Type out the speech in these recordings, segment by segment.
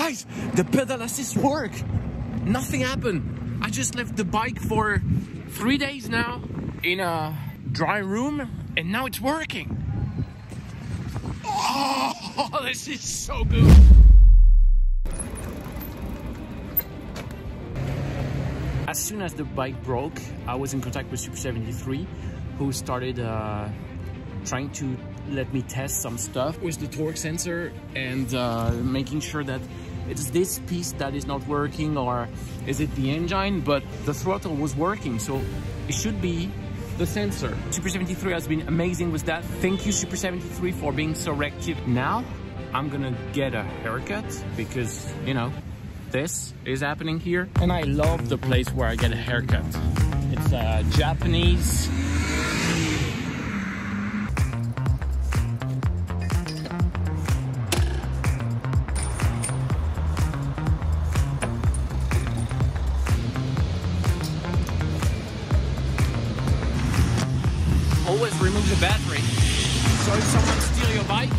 Guys, the pedal assist work. Nothing happened. I just left the bike for 3 days now in a dry room, and now it's working. Oh, this is so good. As soon as the bike broke, I was in contact with Super 73, who started trying to let me test some stuff with the torque sensor and making sure that it's this piece that is not working, or is it the engine, but the throttle was working, so it should be the sensor. Super 73 has been amazing with that. Thank you, Super 73, for being so reactive. Now I'm gonna get a haircut because, you know, this is happening here, and I love the place where I get a haircut. It's Japanese. Always remove the battery, so if someone steals your bike,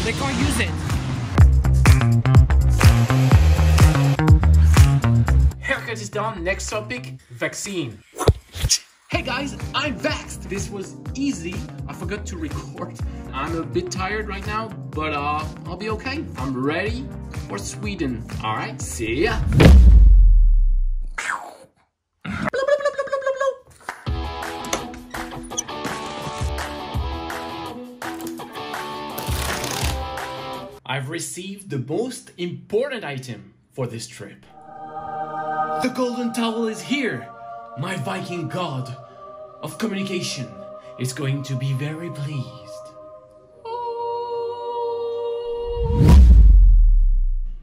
they can't use it. Haircut is done. Next topic, vaccine. Hey guys, I'm vaxxed. This was easy. I forgot to record. I'm a bit tired right now, but I'll be okay. I'm ready for Sweden. All right, see ya. I've received the most important item for this trip. The golden towel is here. My Viking god of communication is going to be very pleased.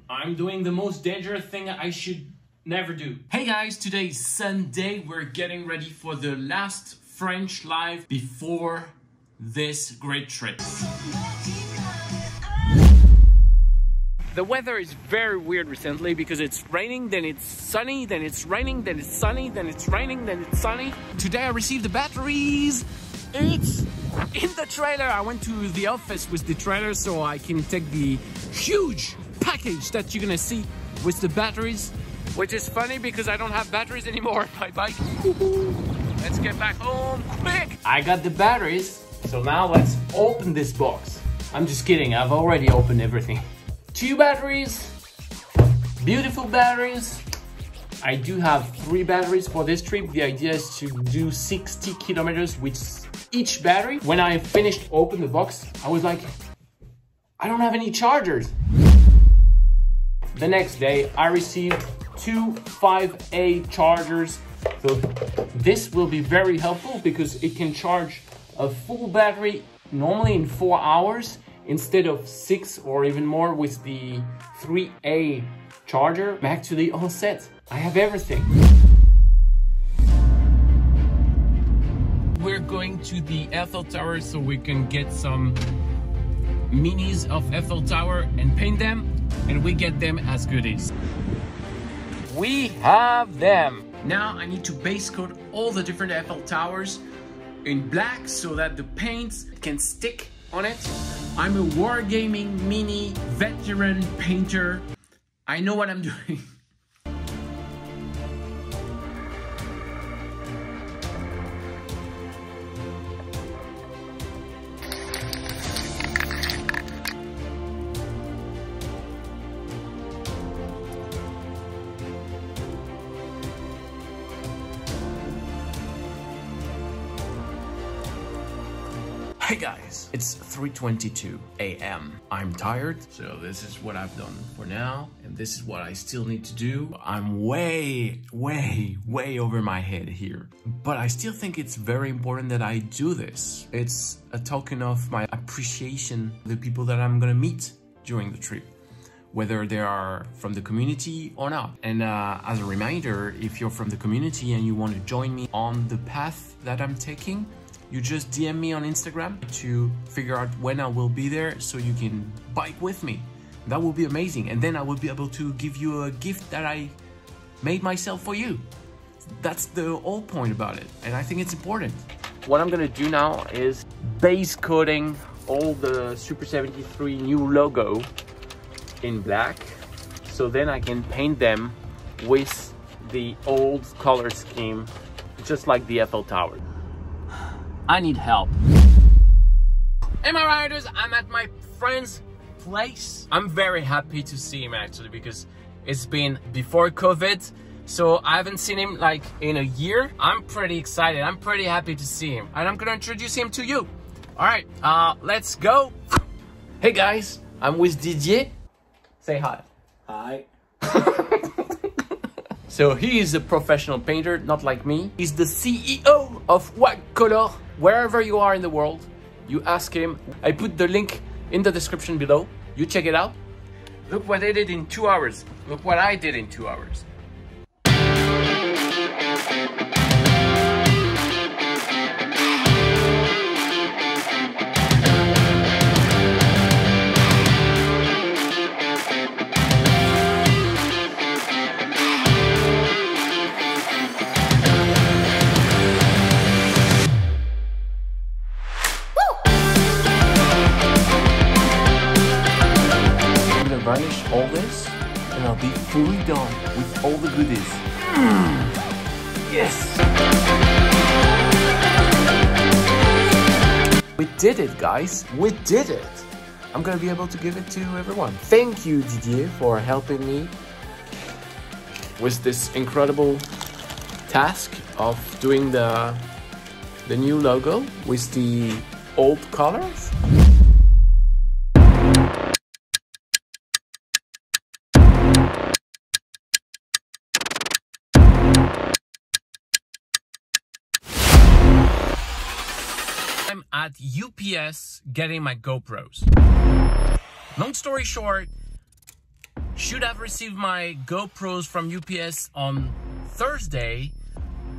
I'm doing the most dangerous thing I should never do. Hey guys, today is Sunday. We're getting ready for the last French live before this great trip. The weather is very weird recently because it's raining, then it's sunny, then it's raining, then it's sunny, then it's raining, then it's sunny. Today I received the batteries. It's in the trailer. I went to the office with the trailer so I can take the huge package that you're gonna see with the batteries, which is funny because I don't have batteries anymore on my bike. Let's get back home quick. I got the batteries, so now let's open this box. I'm just kidding, I've already opened everything. 2 batteries, beautiful batteries. I do have 3 batteries for this trip. The idea is to do 60 kilometers with each battery. When I finished open the box, I was like, I don't have any chargers. The next day, I received 2 5A chargers. So this will be very helpful because it can charge a full battery normally in 4 hours. Instead of 6 or even more with the 3A charger. I'm actually all set. I have everything. We're going to the Eiffel Tower so we can get some minis of Eiffel Tower and paint them, and we get them as goodies. We have them. Now I need to base coat all the different Eiffel Towers in black so that the paints can stick on it. I'm a wargaming mini veteran painter. I know what I'm doing. Hey guys, it's 3:22 a.m. I'm tired, so this is what I've done for now, and this is what I still need to do. I'm way over my head here, but I still think it's very important that I do this. It's a token of my appreciation for the people that I'm gonna meet during the trip, whether they are from the community or not. And as a reminder, if you're from the community and you want to join me on the path that I'm taking, you just DM me on Instagram to figure out when I will be there so you can bike with me. That will be amazing. And then I will be able to give you a gift that I made myself for you. That's the whole point about it. And I think it's important. What I'm gonna do now is base coating all the Super 73 new logo in black so then I can paint them with the old color scheme, just like the Eiffel Tower. I need help. Hey my riders, I'm at my friend's place. I'm very happy to see him actually, because it's been before COVID, so I haven't seen him like in a year. I'm pretty excited, I'm pretty happy to see him, and I'm gonna introduce him to you. All right, let's go. Hey guys, I'm with Didier. Say hi. Hi. So he is a professional painter, not like me. He's the CEO of Color. Wherever you are in the world, you ask him. I put the link in the description below. You check it out. Look what I did in 2 hours. Look what I did in 2 hours. Varnish all this and I'll be fully done with all the goodies. Yes! We did it, guys! We did it! I'm gonna be able to give it to everyone. Thank you, Didier, for helping me with this incredible task of doing the new logo with the old colors. I'm at UPS getting my GoPros. Long story short, should have received my GoPros from UPS on Thursday.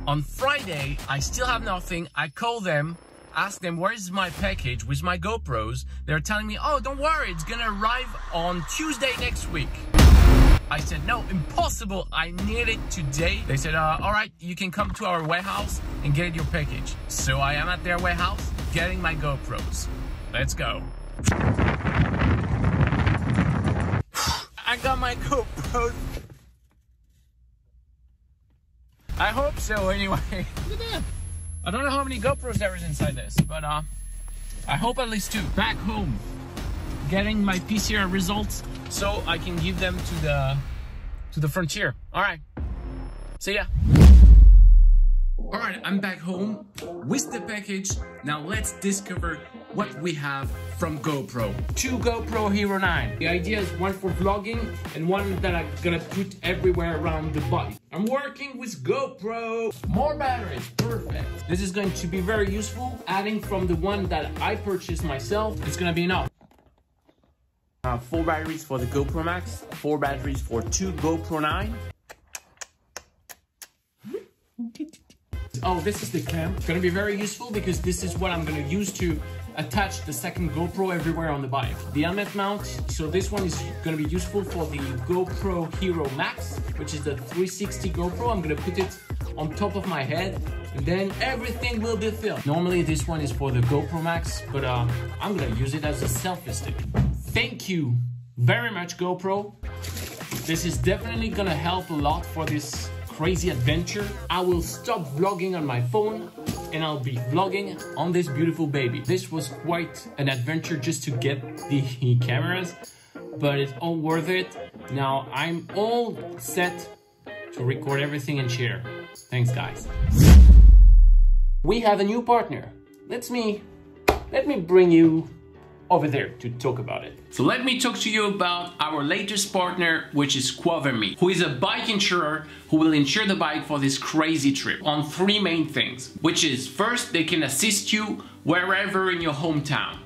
On Friday, I still have nothing. I call them, ask them, where is my package with my GoPros? They're telling me, oh, don't worry, it's gonna arrive on Tuesday next week. I said, no, impossible, I need it today. They said, all right, you can come to our warehouse and get your package. So I am at their warehouse getting my GoPros. Let's go. I got my GoPros. I hope so anyway. Look at that. I don't know how many GoPros there is inside this, but I hope at least 2. Back home, getting my PCR results so I can give them to the frontier. All right, see ya. All right, I'm back home with the package. Now let's discover what we have from GoPro. 2 GoPro Hero 9. The idea is one for vlogging and one that I'm gonna put everywhere around the bike. I'm working with GoPro. More batteries, perfect. This is going to be very useful. Adding from the one that I purchased myself, it's gonna be enough. 4 batteries for the GoPro Max, 4 batteries for 2 GoPro 9. Oh, this is the clamp. It's gonna be very useful because this is what I'm gonna use to attach the second GoPro everywhere on the bike. The helmet mount, so this one is gonna be useful for the GoPro Hero Max, which is the 360 GoPro. I'm gonna put it on top of my head and then everything will be filmed. Normally this one is for the GoPro Max, but I'm gonna use it as a selfie stick. Thank you very much, GoPro. This is definitely gonna help a lot for this crazy adventure. I will stop vlogging on my phone and I'll be vlogging on this beautiful baby. This was quite an adventure just to get the cameras, but it's all worth it. Now I'm all set to record everything and share. Thanks, guys. We have a new partner. Let me bring you over there to talk about it. So let me talk to you about our latest partner, which is QOVER, who is a bike insurer who will insure the bike for this crazy trip on 3 main things, which is first, they can assist you wherever in your hometown,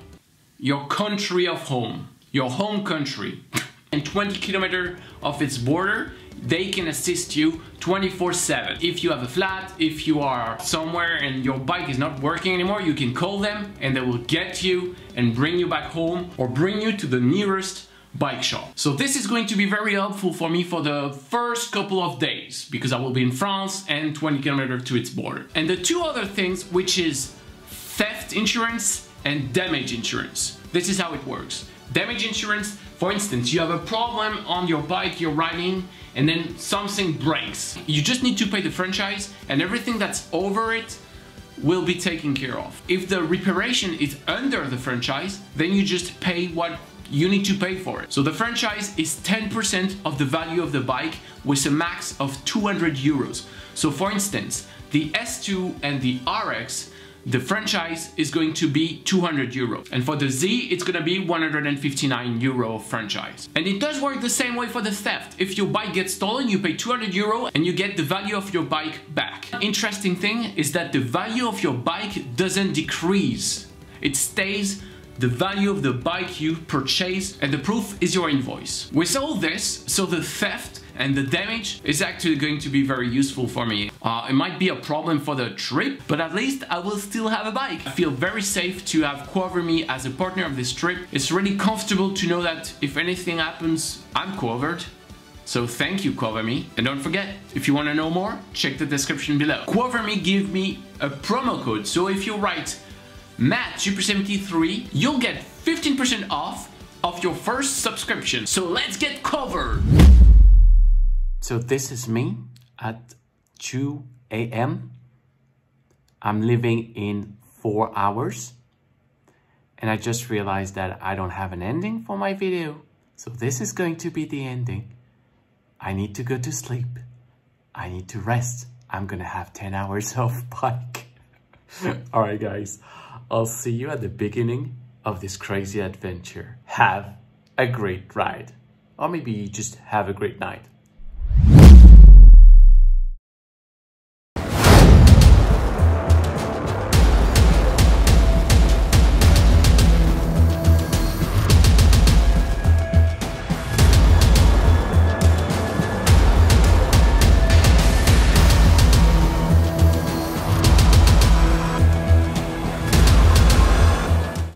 your country of home, your home country, and 20 kilometers of its border. They can assist you 24/7. If you have a flat, if you are somewhere and your bike is not working anymore, you can call them and they will get you and bring you back home or bring you to the nearest bike shop. So this is going to be very helpful for me for the first couple of days because I will be in France and 20 kilometers to its border. And the 2 other things, which is theft insurance and damage insurance. This is how it works. Damage insurance, For instance, you have a problem on your bike you're riding and then something breaks. You just need to pay the franchise and everything that's over it will be taken care of. If the reparation is under the franchise, then you just pay what you need to pay for it. So the franchise is 10% of the value of the bike with a max of 200 euros. So for instance, the S2 and the RX, the franchise is going to be 200 euros. And for the Z, it's gonna be 159 euro franchise. And it does work the same way for the theft. If your bike gets stolen, you pay 200 euro and you get the value of your bike back. Interesting thing is that the value of your bike doesn't decrease. It stays the value of the bike you purchased, and the proof is your invoice. With all this, so the theft and the damage is actually going to be very useful for me. It might be a problem for the trip, but at least I will still have a bike. I feel very safe to have QOVER as a partner of this trip. It's really comfortable to know that if anything happens, I'm covered. So thank you, QOVER. And don't forget, if you want to know more, check the description below. QOVER give me a promo code, so if you write MattSuper73, you'll get 15% off of your first subscription. So let's get covered! So this is me at 2 a.m. I'm leaving in 4 hours. And I just realized that I don't have an ending for my video. So this is going to be the ending. I need to go to sleep. I need to rest. I'm gonna have 10 hours of bike. Alright guys, I'll see you at the beginning of this crazy adventure. Have a great ride. Or maybe just have a great night.